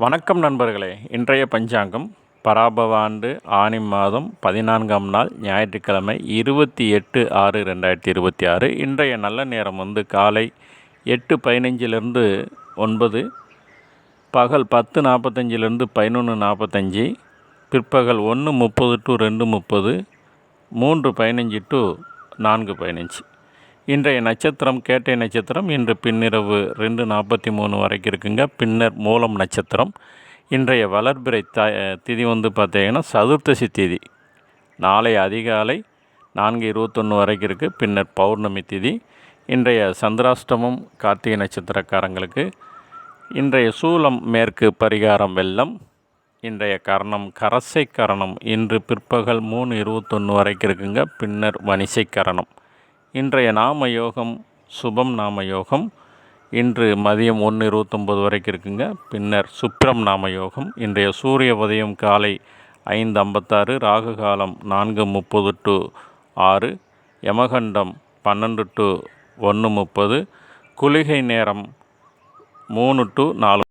வணக்கம் நண்பர்களே. இன்றைய பஞ்சாங்கம் பராபவ ஆண்டு ஆனி மாதம் 14ஆம் நாள் ஞாயிற்றுக்கிழமை 28/6/2026. இன்றைய நல்ல நேரம் காலை 8:15 9, பகல் 10:45 11:45, பிற்பகல் 1:30 to 2:30, 3:15 to 4:15. இன்றைய நட்சத்திரம் கேட்டை நட்சத்திரம். இன்று பின்னிரவு 2:43 வரைக்கும் இருக்குங்க. பின்னர் மூலம் நட்சத்திரம். இன்றைய வளர்பிறை திதி பார்த்தீங்கன்னா சதுர்த்தசி திதி. நாளை அதிகாலை 4:21 வரைக்கும் இருக்குது. பின்னர் பௌர்ணமி திதி. இன்றைய சந்திராஷ்டமம் கார்த்திகை நட்சத்திரக்காரங்களுக்கு. இன்றைய சூலம் மேற்கு, பரிகாரம் வெள்ளம். இன்றைய கரணம் கரசை கரணம். இன்று பிற்பகல் 3:21 வரைக்கும் இருக்குங்க. பின்னர் வணிசை கரணம். இன்றைய நாம யோகம் சுபம் நாம யோகம். இன்று மதியம் 1:29 வரைக்கும் இருக்குங்க. பின்னர் சுப்ரம் நாம யோகம். இன்றைய சூரிய உதயம் காலை 5:56, ராகு காலம் 4:30 to 6, யமகண்டம் 12 to 1:30, குளிகை நேரம் 3 to 4.